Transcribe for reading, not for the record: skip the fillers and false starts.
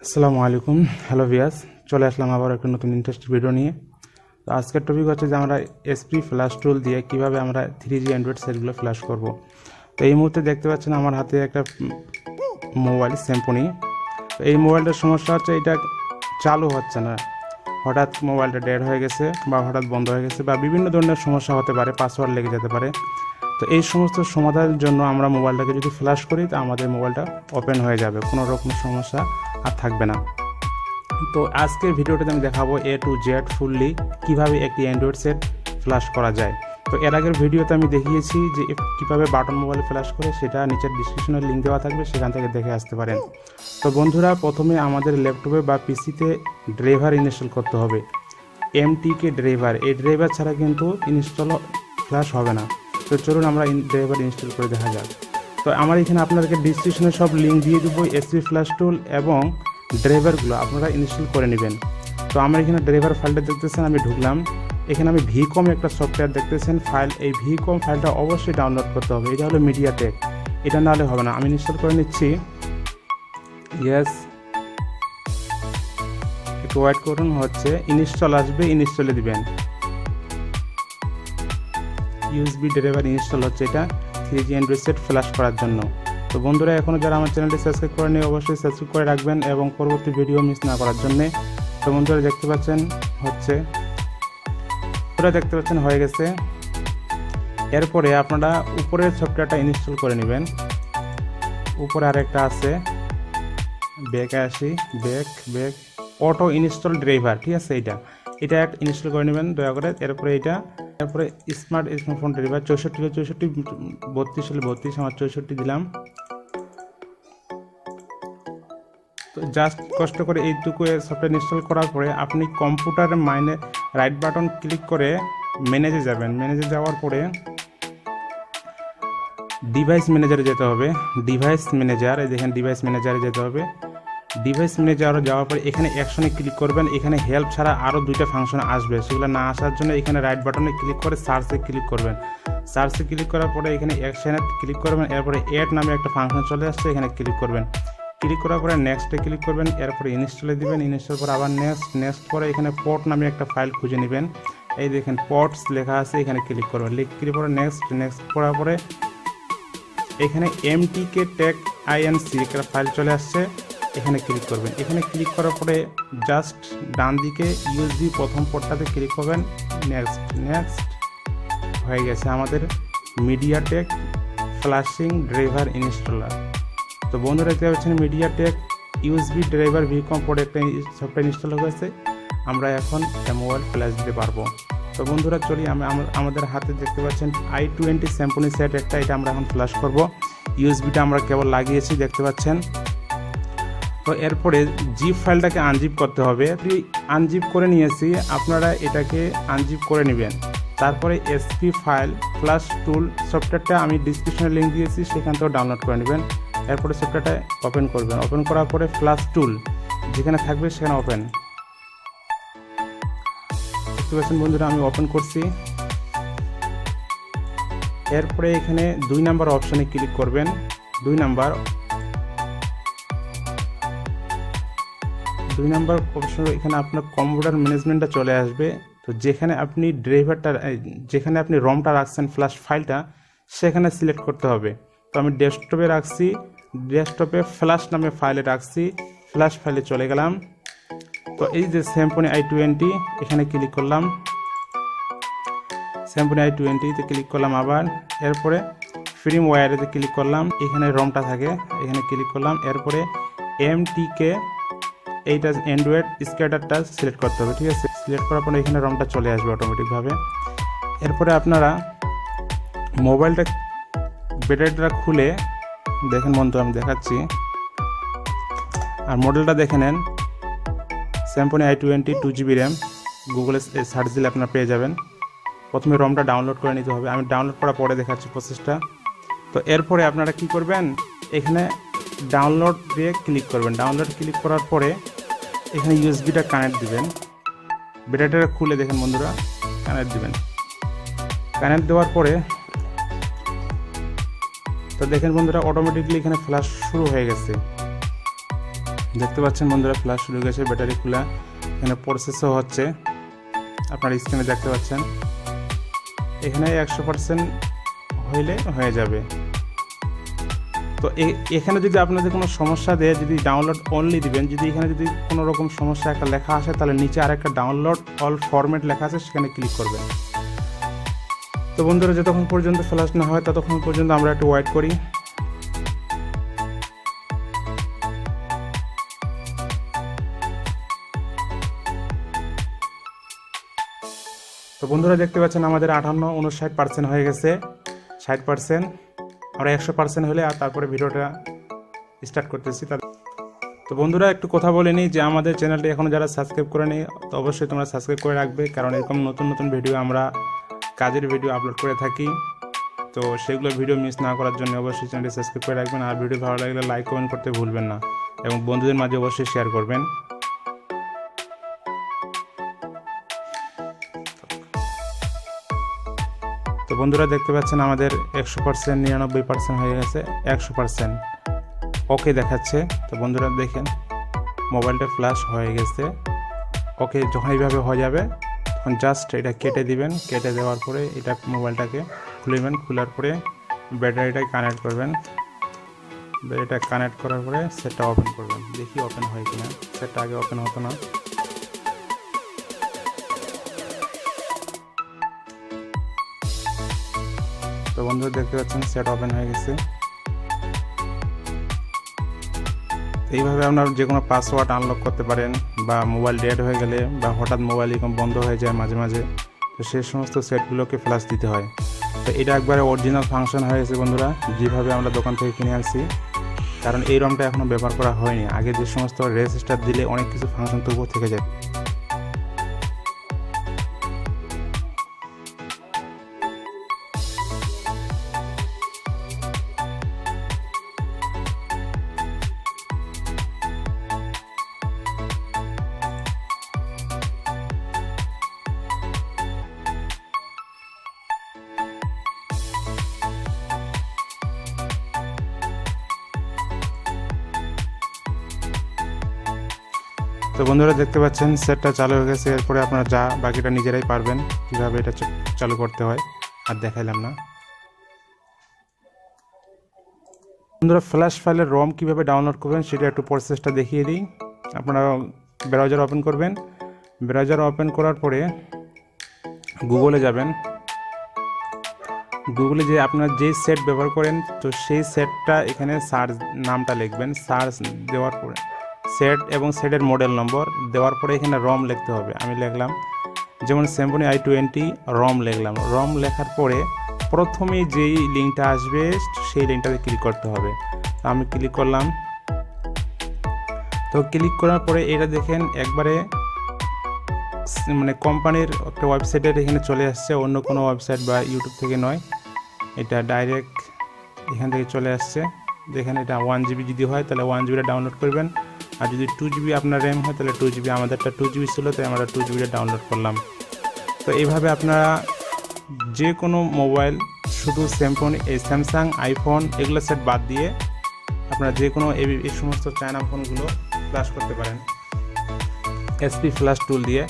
আসসালামু আলাইকুম, হ্যালো ভিয়াস, চলে আসলাম আবার একটা নতুন ইন্টারেস্টিং ভিডিও নিয়ে। তো আজকের টপিক হচ্ছে যে আমরা এসপি ফ্ল্যাশ টুল দিয়ে কিভাবে আমরা 3G অ্যান্ড্রয়েড সেটগুলো ফ্ল্যাশ করব। তো এই মুহূর্তে দেখতে পাচ্ছেন আমার হাতে একটা মোবাইল স্যামসং। তো এই মোবাইলটার সমস্যা হচ্ছে এটা চালু হচ্ছে না, হঠাৎ মোবাইলটা ডেড হয়ে গেছে বা হঠাৎ বন্ধ হয়ে গেছে বা বিভিন্ন ধরনের সমস্যা হতে পারে, পাসওয়ার্ড লেগে যেতে পারে। তো এই সমস্ত সমাধানের জন্য আমরা মোবাইলটাকে যদি ফ্ল্যাশ করি তো আমাদের মোবাইলটা ওপেন হয়ে যাবে, কোনো রকম সমস্যা আর থাকবে না। তো আজকের ভিডিওটাতে আমি দেখাবো A to Z ফুললি কীভাবে একটি অ্যান্ড্রয়েড সেট ফ্ল্যাশ করা যায়। তো এর আগের ভিডিওতে আমি দেখিয়েছি যে কীভাবে বাটন মোবাইল ফ্ল্যাশ করে, সেটা নিচের ডিসক্রিপশনের লিঙ্ক দেওয়া থাকবে, সেখান থেকে দেখে আসতে পারেন। তো বন্ধুরা, প্রথমে আমাদের ল্যাপটপে বা পিসিতে ড্রাইভার ইনস্টল করতে হবে, MTK ড্রাইভার। এই ড্রাইভার ছাড়া কিন্তু ইনস্টল ফ্ল্যাশ হবে না। তো চলুন আমরা ড্রাইভার ইনস্টল করে দেখা যাক। তো আমার এখানে আপনাদেরকে ডিসক্রিপশনে সব লিঙ্ক দিয়ে দেবো, এসপি FlashTool এবং ড্রাইভারগুলো আপনারা ইনস্টল করে নেবেন। তো আমার এখানে ড্রাইভার ফাইলটা দেখতেছেন, আমি ঢুকলাম। এখানে আমি ভিকম একটা সফটওয়্যার দেখতেছেন ফাইল, এই ভিকম ফাইলটা অবশ্যই ডাউনলোড করতে হবে। এটা হলো MediaTek, এটা না হলে হবে না। আমি ইনস্টল করে নিচ্ছি। ইয়েস, একটু ওয়েট করুন, হচ্ছে ইনস্টল আসবে, ইনস্টলে দিবেন। ইউএসবি ড্রাইভার ইনস্টল হচ্ছে, এটা 3G অ্যান্ড্রয়েড সেট ফ্ল্যাশ করার জন্য। তো বন্ধুরা, এখনও যারা আমার চ্যানেলটি সাবস্ক্রাইব করেনি অবশ্যই সাবস্ক্রাইব করে রাখবেন এবং পরবর্তী ভিডিও মিস না করার জন্যে। তো বন্ধুরা দেখতে পাচ্ছেন হয়ে গেছে। এরপরে আপনারা উপরের সফটওয়্যারটা ইনস্টল করে নেবেন। উপরে আরেকটা আছে, ব্যাকে আসি, ব্যাক অটো ইনস্টল ড্রাইভার, ঠিক আছে, এটা একটা ইনস্টল করে নেবেন দয়া করে। এরপরে স্মার্ট স্মার্টফোন ড্রাইভার 64 32 হলে 32, আমার 64 দিলাম। তো জাস্ট কষ্ট করে এইটুকু সফটওয়্যার ইনস্টল করার পরে আপনি কম্পিউটারে রাইট বাটন ক্লিক করে ম্যানেজে যাবেন। ম্যানেজে যাওয়ার পরে ডিভাইস ম্যানেজারে যেতে হবে। ডিভাইস ম্যানেজার, এই দেখেন ডিভাইস ম্যানেজারে যেতে হবে। ডিভাইস ম্যানেজারে যাওয়ার পরে এখানে অ্যাকশনে ক্লিক করবেন। এখানে হেল্প ছাড়া আরও 2টা ফাংশন আসবে, সেগুলো না আসার জন্য এখানে রাইট বাটনে ক্লিক করে সার্চে ক্লিক করবেন। সার্চে ক্লিক করার পরে এখানে অ্যাকশনে ক্লিক করবেন। এরপরে অ্যাড নামে একটা ফাংশন চলে আসছে, এখানে ক্লিক করবেন। ক্লিক করার পরে নেক্সটে ক্লিক করবেন। এরপরে ইনস্টলে দিবেন। ইনস্টল পরে আবার নেক্সট পরে এখানে পোর্ট নামে একটা ফাইল খুঁজে নেবেন। এই দেখেন পোর্টস লেখা আছে, এখানে ক্লিক করবেন। ক্লিক করে নেক্সট করার পরে এখানে MTK টেক INC একটা ফাইল চলে আসছে, এখানে ক্লিক করবেন। এখানে ক্লিক করার পরে জাস্ট ডান দিকে USB প্রথম পোর্টটাতে ক্লিক করবেন। নেক্সট হয়ে গেছে আমাদের MediaTek ফ্ল্যাশিং ড্রাইভার ইনস্টলার। তো বন্ধুরা দেখতে পাচ্ছেন MediaTek USB driver VCOM port একটা সফটওয়্যার ইনস্টল হয়ে গেছে। আমরা এখন মোবাইল ফ্ল্যাশ দিতে পারবো। তো বন্ধুরা চলি, আমাদের হাতে দেখতে পাচ্ছেন i20 স্যামসং সেট একটা, এটা আমরা এখন ফ্ল্যাশ করব। ইউএসবিটা আমরা কেবল লাগিয়েছি, দেখতে পাচ্ছেন। তো এরপরে জিপ ফাইলটাকে আনজিপ করতে হবে। আনজিপ করে নিয়েছি, আপনারা এটাকে আনজিপ করে নেবেন। তারপরে এসপি ফাইল FlashTool সফটওয়্যারটা আমি ডিসক্রিপশনে লিঙ্ক দিয়েছি, সেখান থেকেও ডাউনলোড করে নেবেন। এরপরে সফটওয়্যারটা ওপেন করবেন। ওপেন করার পরে FlashTool যেখানে থাকবে সেখানে ওপেন। দেখতে পাচ্ছেন বন্ধুরা, আমি ওপেন করছি। এরপরে এখানে 2 নাম্বার অপশানে ক্লিক করবেন। 2 নাম্বার অপশন, এখানে আপনার কম্পিউটার ম্যানেজমেন্টটা চলে আসবে। তো যেখানে আপনি রমটা রাখছেন ফ্ল্যাশ ফাইলটা, সেখানে সিলেক্ট করতে হবে। তো আমি ডেস্কটপে রাখছি, ডেস্কটপে ফ্ল্যাশ নামে ফাইলে রাখছি, ফ্ল্যাশ ফাইলে চলে গেলাম। তো এই যে স্যামসং i20, এখানে ক্লিক করলাম। স্যামসং i20-তে ক্লিক করলাম আবার। এরপরে ফ্রেম ওয়্যারেতে ক্লিক করলাম, এখানে রমটা থাকে, এখানে ক্লিক করলাম। এরপরে MTK এইটা অ্যান্ড্রয়েড স্ক্যাটারটা সিলেক্ট করতে হবে, ঠিক আছে। সিলেক্ট করার পরে এখানে রমটা চলে আসবে অটোমেটিকভাবে। এরপরে আপনারা মোবাইলটা ব্যাটারিটা খুলে দেখেন বন্ধু, আমি দেখাচ্ছি। আর মডেলটা দেখে নেন, স্যামসং i20 2GB র্যাম, গুগলে সার্চ দিলে আপনারা পেয়ে যাবেন। প্রথমে রমটা ডাউনলোড করে নিতে হবে, আমি ডাউনলোড করার পরে দেখাচ্ছি প্রসেসটা। তো এরপরে আপনারা কি করবেন, এখানে ডাউনলোড দিয়ে ক্লিক করবেন। ডাউনলোড ক্লিক করার পরে এখানে ইউএসবিটা কানেক্ট দিবেন। ব্যাটারিটা খুলে দেখেন বন্ধুরা, কানেক্ট দিবেন। কানেক্ট দেওয়ার পরে তো দেখেন বন্ধুরা, অটোমেটিকলি এখানে ফ্ল্যাশ শুরু হয়ে গেছে। দেখতে পাচ্ছেন বন্ধুরা ফ্ল্যাশ শুরু গেছে, ব্যাটারি খোলা, এখানে প্রসেসও হচ্ছে, আপনার স্ক্রিনে দেখতে পাচ্ছেন। এখানে 100% হইলে হয়ে যাবে। তো এখানে যদি আপনাদের কোনো সমস্যা দেয়, যদি ডাউনলোড অনলি দিবেন, যদি এখানে যদি কোনো রকম সমস্যা একটা লেখা আসে, তাহলে নিচে আরেকটা ডাউনলোড অল ফরম্যাট লেখা আছে, সেখানে ক্লিক করবেন। তো বন্ধুরা যতক্ষণ পর্যন্ত ফ্ল্যাশ না হয় ততক্ষণ পর্যন্ত আমরা একটু ওয়েট করি। তো বন্ধুরা দেখতে পাচ্ছেন আমাদের 58-59% হয়ে গেছে, 60%, আমরা 100% হলে আর তারপরে ভিডিওটা স্টার্ট করতেছি। তো বন্ধুরা একটু কথা বলে নিই যে আমাদের চ্যানেলটি এখনও যারা সাবস্ক্রাইব করে নি, তো অবশ্যই তোমরা সাবস্ক্রাইব করে রাখবে, কারণ এরকম নতুন নতুন ভিডিও আমরা কাজের ভিডিও আপলোড করে থাকি। তো সেগুলো ভিডিও মিস না করার জন্য অবশ্যই চ্যানেলটি সাবস্ক্রাইব করে রাখবেন। আর ভিডিও ভালো লাগলে লাইক কমেন্ট করতে ভুলবেন না, এবং বন্ধুদের মাঝে অবশ্যই শেয়ার করবেন। তো বন্ধুরা দেখতে পাচ্ছেন আমাদের 100%, 99% হয়ে গেছে, 100% ওকে দেখাচ্ছে। তো বন্ধুরা দেখেন মোবাইলটা ফ্ল্যাশ হয়ে গেছে। ওকে যখন এইভাবে হয়ে যাবে তখন জাস্ট এটা কেটে দিবেন, কেটে দেওয়ার পরে এটা মোবাইলটাকে খুলবেন, খোলার পরে ব্যাটারিটা কানেক্ট করবেন, ব্যাটারিটা কানেক্ট করার পরে সেটটা ওপেন করবেন। দেখি ওপেন হয় কিনা, সেটটা আগে ওপেন হতো না। তো বন্ধুরা দেখতে পাচ্ছেন সেট ওপেন হয়ে গেছে। এইভাবে আপনারা যে কোনো পাসওয়ার্ড আনলক করতে পারেন, বা মোবাইল ডেড হয়ে গেলে বা হঠাৎ মোবাইল এরকম বন্ধ হয়ে যায় মাঝে মাঝে, তো সেই সমস্ত সেটগুলোকে ফ্ল্যাশ দিতে হয়। তো এটা একবারে অরিজিনাল ফাংশন হয়ে গেছে বন্ধুরা, যেভাবে আমরা দোকান থেকে কিনে আনছি। কারণ এই রমটা এখনও ব্যবহার করা হয়নি, আগে যে সমস্ত রেজিস্টার দিলে অনেক কিছু ফাংশন তবুও থেকে যায়। তো বন্ধুরা দেখতে পাচ্ছেন সেটটা চালু হয়ে গেছে। এরপরে আপনারা যা বাকিটা নিজেরাই পারবেন কীভাবে এটা চালু করতে হয়, আর দেখাইলাম না। বন্ধুরা ফ্ল্যাশ ফাইলের রম কীভাবে ডাউনলোড করবেন সেটা একটু প্রসেসটা দেখিয়ে দিই। আপনারা ব্রাউজার ওপেন করবেন, ব্রাউজার ওপেন করার পরে গুগলে যাবেন। গুগলে যে আপনারা যে সেট ব্যবহার করেন, তো সেই সেটটা এখানে সার্চ নামটা লিখবেন, সার্চ দেওয়ার পরে সেট এবং সেটের মডেল নম্বর দেওয়ার পরে এখানে রম লিখতে হবে। আমি লিখলাম যেমন Symphony i20 রম লিখলাম। রম লেখার পরে প্রথমে যেই লিঙ্কটা আসবে সেই লিঙ্কটাতে ক্লিক করতে হবে। আমি ক্লিক করলাম। তো ক্লিক করার পরে এটা দেখেন একবারে মানে কোম্পানির একটা ওয়েবসাইটের এখানে চলে আসছে, অন্য কোনো ওয়েবসাইট বা ইউটিউব থেকে নয়, এটা ডাইরেক্ট এখান থেকে চলে আসছে। দেখেন এটা 1GB যদি হয় তাহলে 1GBটা ডাউনলোড করবেন, আর যদি 2GB আপনার র্যাম হয় তাহলে 2GB। আমাদেরটা 2GB ছিল, তাই আমরা 2GBটা ডাউনলোড করলাম। তো এইভাবে আপনারা যে কোনো মোবাইল, শুধু স্যামসাং, আইফোন এগুলো সেট বাদ দিয়ে আপনারা যে কোনো এই সমস্ত চায়না ফোনগুলো ফ্ল্যাশ করতে পারেন SP FlashTool দিয়ে।